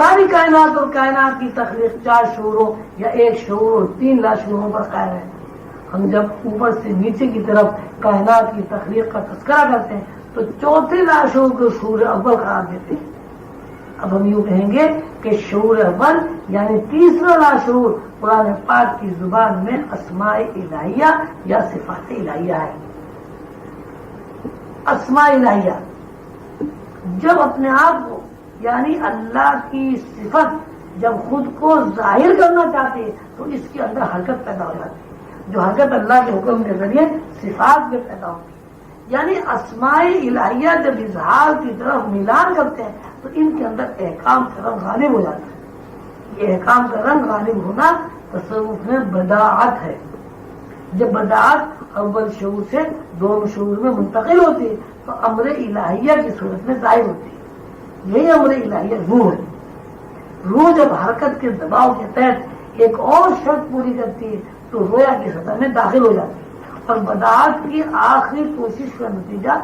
ساری کائنات اور کائنات کی تخلیق 4 شعوروں یا 1 شعور اور 3 لاشعوروں پر قائم ہے۔ ہم جب اوپر سے نیچے کی طرف کائنات کی تخلیق کا تذکرہ کرتے ہیں تو 4تھے لاشعور کو شعور اول قرار دیتے ہیں۔ اب ہم یوں کہیں گے کہ شعور اول یعنی تیسرا لاشعور قرآن پاک کی زبان میں اسماء الہیہ یا صفات الہیہ ہے۔ اسماء الہیہ جب اپنے آپ کو یعنی اللہ کی صفت جب خود کو ظاہر کرنا چاہتے ہیں تو اس کے اندر حرکت پیدا ہو جاتی ہے، جو حرکت اللہ کے حکم کے ذریعے صفات میں پیدا ہوتی ہے۔ یعنی اسماء الہیہ جب اظہار کی طرف میلان کرتے ہیں تو ان کے اندر احکام کا رنگ غالب ہو جاتا ہے۔ یہ احکام کا رنگ غالب ہونا تصوف میں بداعت ہے۔ جب بداعت اول شعور سے دوم شعور میں منتقل ہوتی ہے تو امر الہیہ کی صورت میں ظاہر ہوتی ہے۔ یہی امر الہیہ روح ہے۔ روح جب حرکت کے دباؤ کے تحت ایک اور شرط پوری کرتی ہے تو رویا کی سطح میں داخل ہو جاتی ہے اور بداعت کی آخری کوشش کا نتیجہ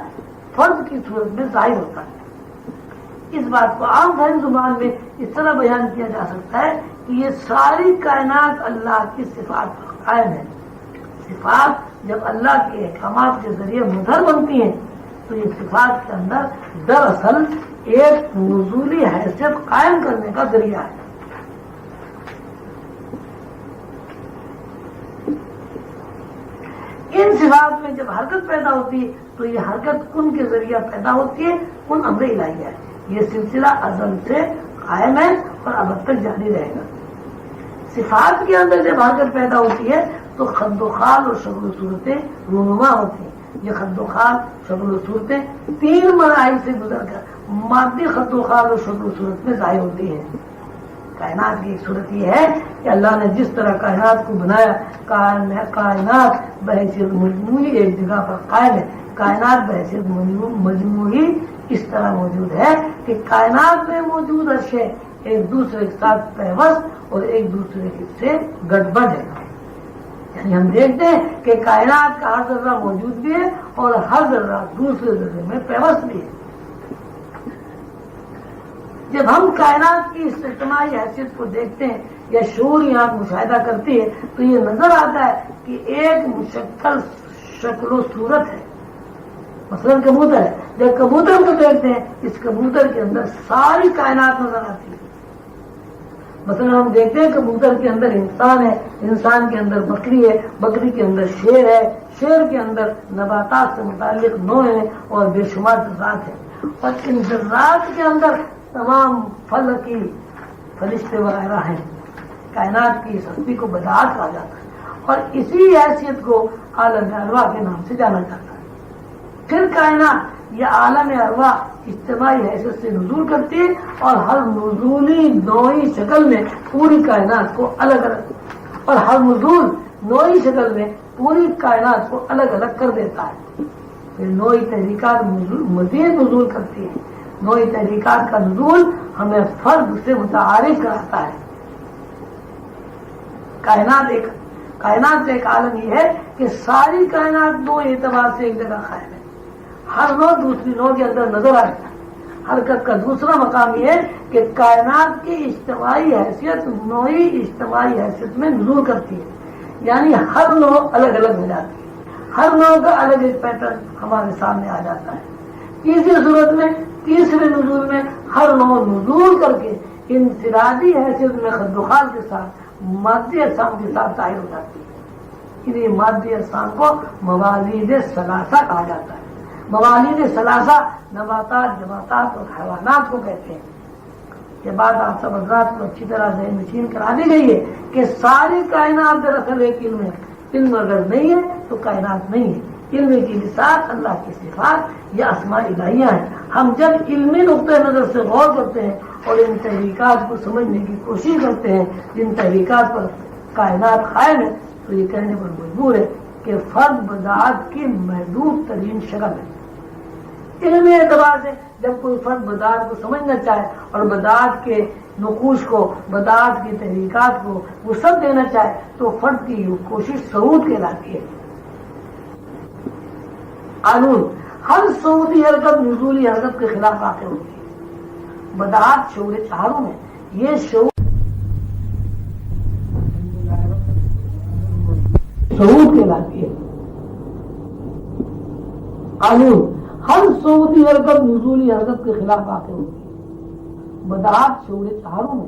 فرد کی صورت میں ظاہر ہوتا ہے۔ اس بات کو عام فہم زبان میں اس طرح بیان کیا جا سکتا ہے کہ یہ ساری کائنات اللہ کی صفات پر قائم ہے۔ صفات جب اللہ کے احکامات کے ذریعے مظہر بنتی ہیں تو یہ صفات کے اندر دراصل ایک نزولی حیثیت قائم کرنے کا ذریعہ ہے۔ ان صفات میں جب حرکت پیدا ہوتی ہے تو یہ حرکت کن کے ذریعہ پیدا ہوتی ہے، کن امر الہیہ ہے۔ یہ سلسلہ ازل سے قائم ہے اور ابد تک جاری رہے گا۔ صفات کے اندر جب حرکت پیدا ہوتی ہے تو خد و خال اور شکل و صورتیں رونما ہوتی ہیں۔ یہ خد و خال شکل و صورتیں 3 مراحل سے گزر کر مادی خد و خال اور شکل و صورت میں ظاہر ہوتی ہیں۔ کائنات کی ایک صورت یہ ہے کہ اللہ نے جس طرح کائنات کو بنایا، کائنات بحیثیت مجموعی ایک جگہ پر قائم ہے۔ کائنات بحیثیت مجموعی اس طرح موجود ہے کہ کائنات میں موجود اشیاء ایک دوسرے کے ساتھ پیوست اور ایک دوسرے سے گڑبڑ ہے۔ یعنی ہم دیکھتے ہیں کہ کائنات کا ہر ذرہ موجود بھی ہے اور ہر ذرہ دوسرے ذرے میں پیوست بھی ہے۔ جب ہم کائنات کی اس اجتماعی حیثیت کو دیکھتے ہیں یا شعور یہاں مشاہدہ کرتی ہے تو یہ نظر آتا ہے کہ ایک مشکل شکل و صورت ہے۔ مثلاً کبوتر ہے، جب کبوتر کو دیکھتے ہیں اس کبوتر کے اندر ساری کائنات نظر آتی ہے۔ مثلاً ہم دیکھتے ہیں کبوتر کے اندر انسان ہے، انسان کے اندر بکری ہے، بکری کے اندر شیر ہے، شیر کے اندر نباتات سے متعلق نوع ہیں اور بے شمار ذرات ہیں، اور ان ذرات کے اندر تمام فلکی فرشتے وغیرہ ہیں۔ کائنات کی اس ہستی کو بداعت کہا جاتا ہے اور اسی حیثیت کو عالم ارواح کے نام سے جانا جاتا ہے۔ پھر کائنات یا عالم ارواح اجتماعی حیثیت سے نزول کرتی ہے اور ہر نزولی نوعی شکل میں پوری کائنات کو الگ الگ اور ہر نزول نوعی شکل میں پوری کائنات کو الگ الگ کر دیتا ہے۔ پھر نوعی تحریکات مزید نزول کرتی ہے۔ نوعی تحریکات کا نزول ہمیں فرد سے متعارف کراتا ہے۔ کائنات کا ایک عالم یہ ہے کہ ساری کائنات دو اعتبار سے ایک جگہ قائم ہے۔ ہر نوع دوسری نوع کے اندر نظر آتا ہے۔ حرکت کا دوسرا مقام یہ ہے کہ کائنات کی اجتماعی حیثیت نوعی اجتماعی حیثیت میں نزول کرتی ہے، یعنی ہر نوع الگ الگ ہو جاتی ہے، ہر نوع کا الگ ایک پیٹرن ہمارے سامنے آ جاتا ہے۔ تیسری صورت میں تیسرے نزول میں ہر نوع نزول کر کے انفرادی حیثیت میں خد و خال کے ساتھ مادی اجسام کے ساتھ ظاہر ہو جاتی ہے۔ انہیں مادی اجسام کو موالید ثلاثہ کہا جاتا ہے۔ موالید ثلاثہ نباتات، جماعتات اور حیوانات کو کہتے ہیں۔ یہ بات آپ سب حضرات کو اچھی طرح ذہن نشین کرا دی گئی ہے کہ ساری کائنات دراصل ایک علم ہے۔ علم اگر نہیں ہے تو کائنات نہیں ہے۔ علم کی لسان اللہ کی صفات یا اسماء الہیہ ہیں۔ ہم جب علمی نقطۂ نظر سے غور کرتے ہیں اور ان تحریکات کو سمجھنے کی کوشش کرتے ہیں جن تحریکات پر کائنات قائم ہے تو یہ کہنے پر مجبور ہے کہ فرد بداعت کی محدود ترین شکل ہے۔ علمی اعتبار سے جب کوئی فرد بداعت کو سمجھنا چاہے اور بداعت کے نقوش کو، بداعت کی تحریکات کو وسعت دینا چاہے تو فرد کی یہ کوشش صعود کہلاتی ہے۔ قانون ہر صعودی حرکت نزولی حرکت کے خلاف واقع ہوتی ہے۔ بداعت شعور چہاروں میں یہ شعور کہلاتی ہے. قانون ہر صوتی حرکت نزولی حرکت کے خلاف واقع ہوتی ہے. بدعات شعور چہارم ہے.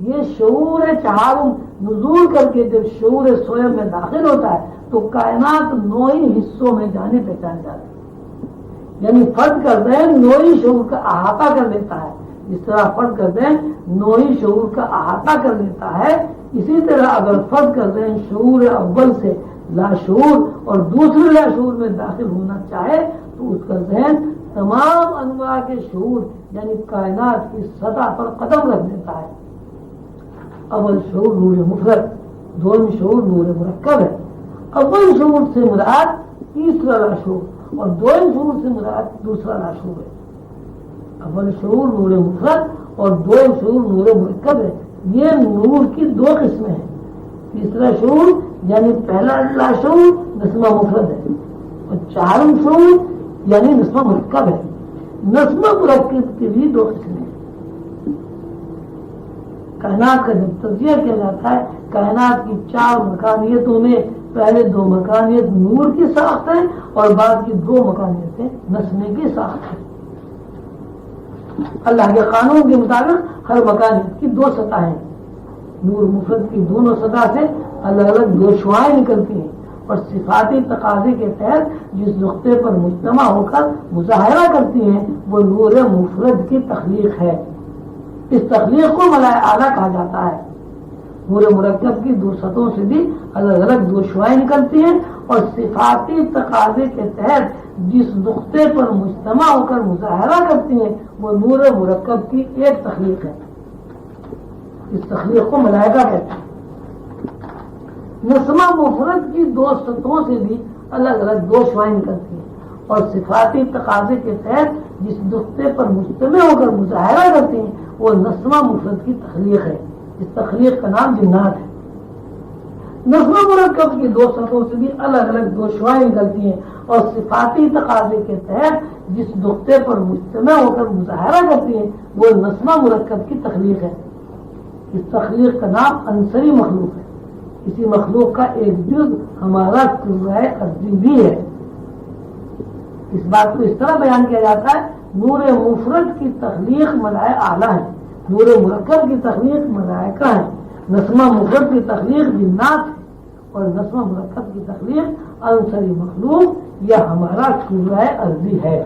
یہ شعور چہارم نزول کر کے جب شعور سوئم میں داخل ہوتا ہے تو کائنات نوئی حصوں میں جانے پہچان جاتی ہے. یعنی فرد کا ذہن نوئی شعور کا احاطہ کر لیتا ہے. جس طرح فرد کا ذہن نوئی شعور کا احاطہ کر لیتا ہے، اسی طرح اگر فرد کا ذہن شعور اول سے لاشعور اور دوسرے لاشعور میں داخل ہونا چاہے تو اس کا ذہن تمام انواع کے شعور یعنی کائنات کی سطح پر قدم رکھ دیتا ہے. اول شعور نور مفرد، دوم شعور نور مرکب ہے. اول شعور سے مراد تیسرا لاشعور اور دوم شعور سے مراد دوسرا لاشعور ہے. اول شعور نور مفرد اور دوم شعور نور مرکب ہے. یہ نور کی دو قسمیں ہیں. تیسرا شعور یعنی پہلا لاشعور نسمہ مفرد ہے اور چارم شعور یعنی نسمہ مرکب ہے. نسمہ مرکب کی بھی دو قسمیں ہیں. کائنات کا جب تجزیہ کیا جاتا ہے کائنات کی چار مکانیتوں میں پہلے دو مکانیت نور کی ساخت ہے اور بعد کی دو مکانیتیں نسمے کی ساخت ہے. اللہ کے قانون کے مطابق ہر مکانیت کی دو سطح ہیں. نور مفرد کی دونوں سطح سے الگ الگ دو شعائیں نکلتی ہیں اور صفاتی تقاضے کے تحت جس نقطے پر مجتمع ہو کر مظاہرہ کرتی ہیں وہ نور مفرد کی تخلیق ہے. اس تخلیق کو ملائے اعلیٰ کہا جاتا ہے. نور مرکب کی دو سطحوں سے بھی الگ الگ دو شعائیں نکلتی ہیں اور صفاتی تقاضے کے تحت جس نقطے پر مجتمع ہو کر مظاہرہ کرتی ہیں وہ نور مرکب کی ایک تخلیق ہے. اس تخلیق کو ملائکہ کہتے ہیں. نسمہ مفرد کی دو سطحوں سے بھی الگ الگ دو شعائیں نکلتی ہیں اور صفاتی تقاضے کے تحت جس نقطے پر مجتمع ہو کر مظاہرہ کرتی ہیں وہ نسمہ مفرد کی تخلیق ہے. اس تخلیق کا نام جنات ہے. نسمہ مرکب کی دو سطحوں سے بھی الگ الگ دو شعائیں نکلتی ہیں اور صفاتی تقاضے کے تحت جس نقطے پر مجتمع ہو کر مظاہرہ کرتی ہیں وہ نسمہ مرکب کی تخلیق ہے. اس تخلیق کا نام عنصری مخلوق ہے. اسی مخلوق کا ایک جز ہمارا کرۂ ارضی بھی ہے. اس بات کو اس طرح بیان کیا جاتا ہے نور مفرد کی تخلیق ملائے اعلیٰ ہے، نور مرکب کی تخلیق ملائکہ ہے، نسمہ مفرد کی تخلیق جنات ہے اور نسمہ مرکب کی تخلیق عنصری مخلوق یا ہمارا کرۂ ارضی ہے.